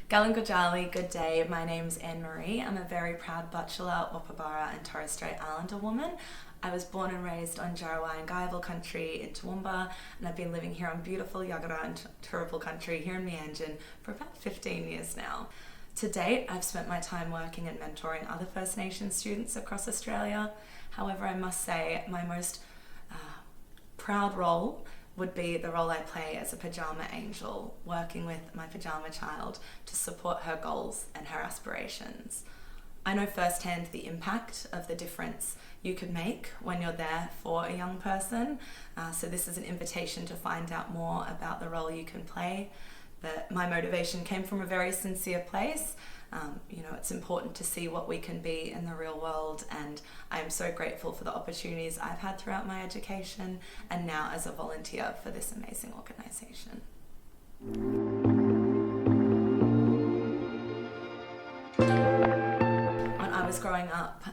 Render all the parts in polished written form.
Galangajali, good day. My name's Ann-Maree. I'm a very proud Bachelor, Wapabara and Torres Strait Islander woman. I was born and raised on Jarawai and Guyaville country in Toowoomba, and I've been living here on beautiful Yagara and Turrbal country here in Meanjin for about 15 years now. To date, I've spent my time working and mentoring other First Nations students across Australia. However, I must say my most proud role would be the role I play as a Pyjama Angel, working with my pyjama child to support her goals and her aspirations. I know firsthand the impact of the difference you could make when you're there for a young person. So this is an invitation to find out more about the role you can play. But my motivation came from a very sincere place. It's important to see what we can be in the real world, and I am so grateful for the opportunities I've had throughout my education and now as a volunteer for this amazing organisation. I was growing up,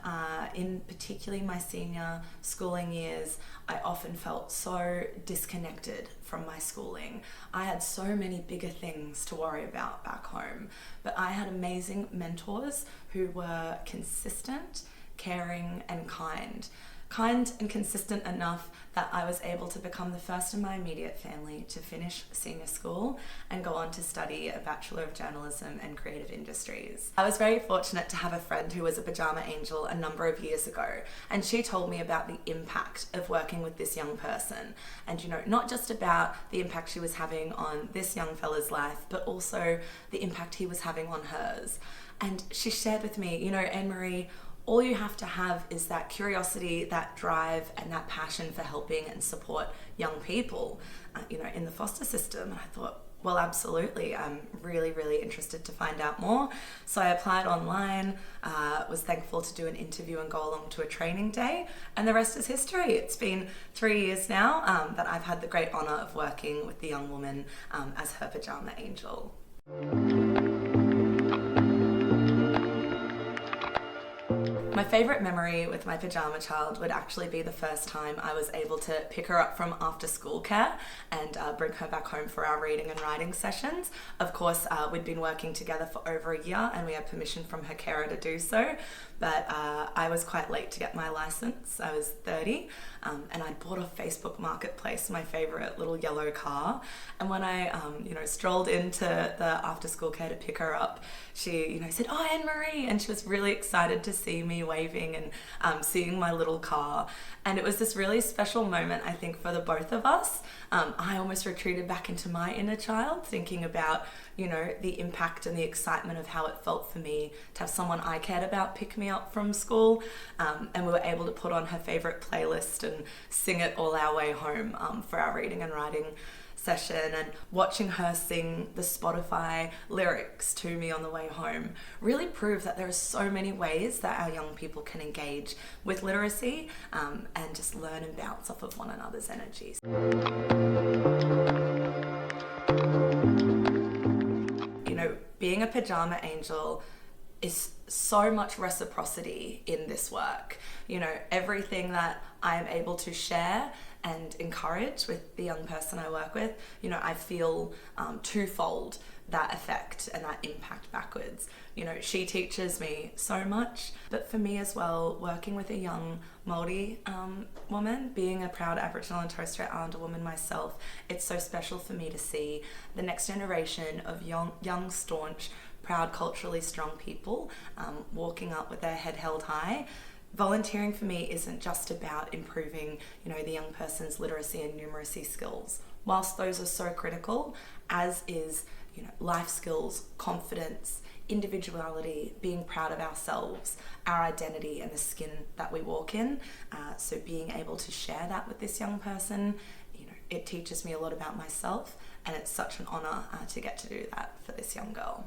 in particularly my senior schooling years, I often felt so disconnected from my schooling. I had so many bigger things to worry about back home, but I had amazing mentors who were consistent, caring and kind and consistent enough that I was able to become the first in my immediate family to finish senior school and go on to study a Bachelor of Journalism and Creative Industries. I was very fortunate to have a friend who was a Pyjama Angel a number of years ago, and she told me about the impact of working with this young person, and not just about the impact she was having on this young fella's life, but also the impact he was having on hers. And she shared with me, Ann-Maree, all you have to have is that curiosity, that drive, and that passion for helping and support young people, in the foster system. And I thought, well, absolutely. I'm really, really interested to find out more. So I applied online, was thankful to do an interview and go along to a training day, and the rest is history. It's been 3 years now that I've had the great honour of working with the young woman as her Pyjama Angel. My favourite memory with my pyjama child would actually be the first time I was able to pick her up from after school care and bring her back home for our reading and writing sessions. Of course, we'd been working together for over a year and we had permission from her carer to do so, but I was quite late to get my licence. I was 30 and I'd bought off Facebook Marketplace my favourite little yellow car, and when I strolled into the after school care to pick her up, she said, "Oh, Ann-Maree," and she was really excited to see me waving and seeing my little car, and it was this really special moment, I think, for the both of us. I almost retreated back into my inner child, thinking about the impact and the excitement of how it felt for me to have someone I cared about pick me up from school, and we were able to put on her favourite playlist and sing it all our way home for our reading and writing session, and watching her sing the Spotify lyrics to me on the way home really proved that there are so many ways that our young people can engage with literacy and just learn and bounce off of one another's energies. Being a Pyjama Angel is so much reciprocity in this work. Everything that I'm able to share and encourage with the young person I work with, I feel twofold that effect and that impact backwards. She teaches me so much, but for me as well, working with a young Māori woman, being a proud Aboriginal and Torres Strait Islander woman myself, it's so special for me to see the next generation of young staunch, proud, culturally strong people walking up with their head held high. Volunteering for me isn't just about improving, the young person's literacy and numeracy skills. Whilst those are so critical, as is, life skills, confidence, individuality, being proud of ourselves, our identity and the skin that we walk in. So being able to share that with this young person, it teaches me a lot about myself, and it's such an honour to get to do that for this young girl.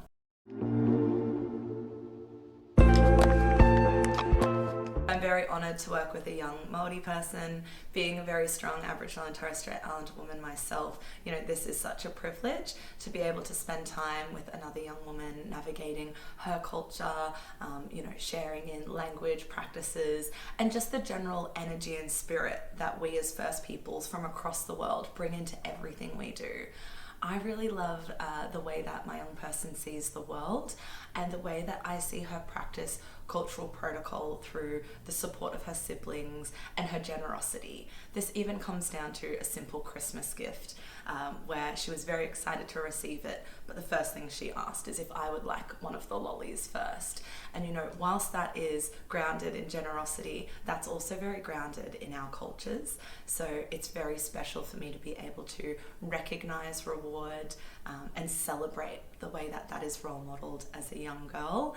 I'm very very honoured to work with a young Māori person. Being a very strong Aboriginal and Torres Strait Islander woman myself, this is such a privilege to be able to spend time with another young woman navigating her culture, sharing in language, practices, and just the general energy and spirit that we as First Peoples from across the world bring into everything we do. I really love the way that my young person sees the world and the way that I see her practice cultural protocol through the support of her siblings and her generosity. This even comes down to a simple Christmas gift where she was very excited to receive it, but the first thing she asked is if I would like one of the lollies first. And whilst that is grounded in generosity, that's also very grounded in our cultures. So it's very special for me to be able to recognize, reward, and celebrate the way that that is role modeled as a young girl.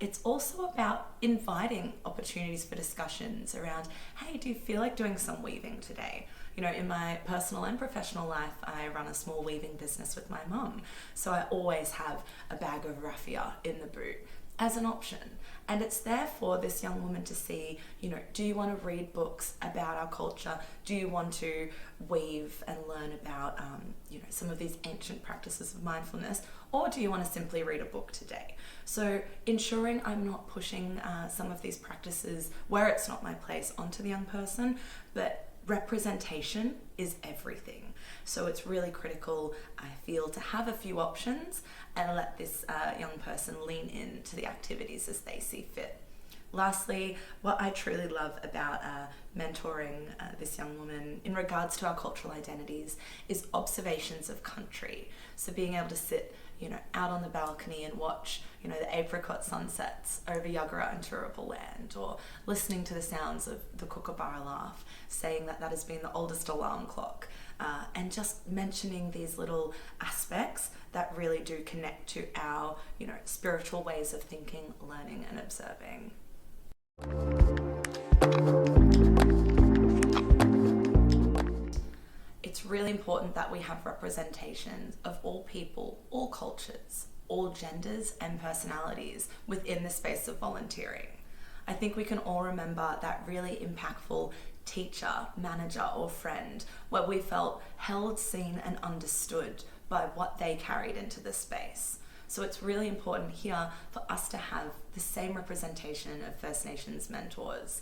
It's also about inviting opportunities for discussions around, hey, do you feel like doing some weaving today? In my personal and professional life, I run a small weaving business with my mum. So I always have a bag of raffia in the boot as an option. And it's there for this young woman to see, do you want to read books about our culture? Do you want to weave and learn about, some of these ancient practices of mindfulness? Or do you want to simply read a book today? So ensuring I'm not pushing some of these practices where it's not my place onto the young person, but representation is everything. So it's really critical, I feel, to have a few options and let this young person lean into the activities as they see fit. Lastly, what I truly love about mentoring this young woman in regards to our cultural identities is observations of country. So being able to sit out on the balcony and watch, the apricot sunsets over Yagara and Turrbal land, or listening to the sounds of the Kookaburra laugh, saying that that has been the oldest alarm clock, and just mentioning these little aspects that really do connect to our, spiritual ways of thinking, learning, and observing. It's really important that we have representations of all people, all cultures, all genders and personalities within the space of volunteering. I think we can all remember that really impactful teacher, manager, or friend where we felt held, seen, and understood by what they carried into the space. So it's really important here for us to have the same representation of First Nations mentors.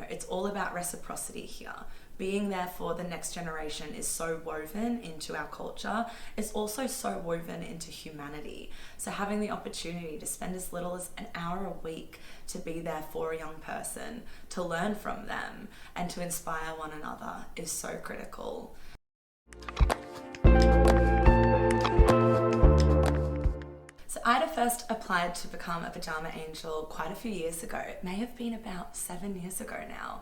It's all about reciprocity here. Being there for the next generation is so woven into our culture. It's also so woven into humanity. So having the opportunity to spend as little as an hour a week to be there for a young person, to learn from them, and to inspire one another is so critical. So I'd first applied to become a Pyjama Angel quite a few years ago. It may have been about 7 years ago now.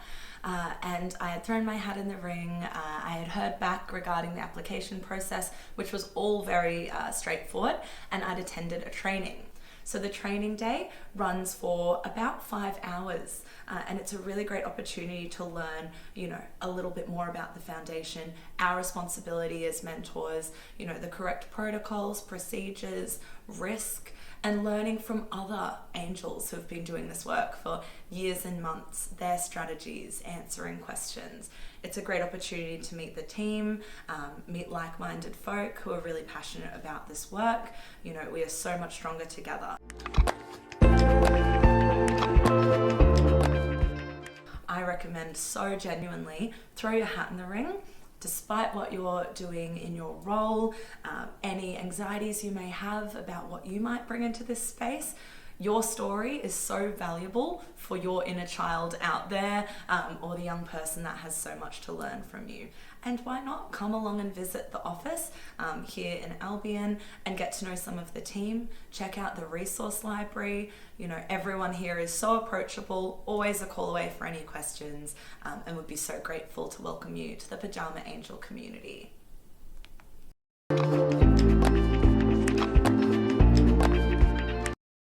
And I had thrown my hat in the ring. I had heard back regarding the application process, which was all very straightforward, and I'd attended a training. So the training day runs for about 5 hours, and it's a really great opportunity to learn, a little bit more about the foundation, our responsibility as mentors, the correct protocols, procedures, risk, and learning from other angels who have been doing this work for years and months, their strategies, answering questions. It's a great opportunity to meet the team, meet like-minded folk who are really passionate about this work. We are so much stronger together. I recommend so genuinely, throw your hat in the ring. Despite what you're doing in your role, any anxieties you may have about what you might bring into this space, your story is so valuable for your inner child out there, or the young person that has so much to learn from you. And why not come along and visit the office here in Albion and get to know some of the team, check out the resource library. Everyone here is so approachable, always a call away for any questions, and would be so grateful to welcome you to the Pyjama Angel community.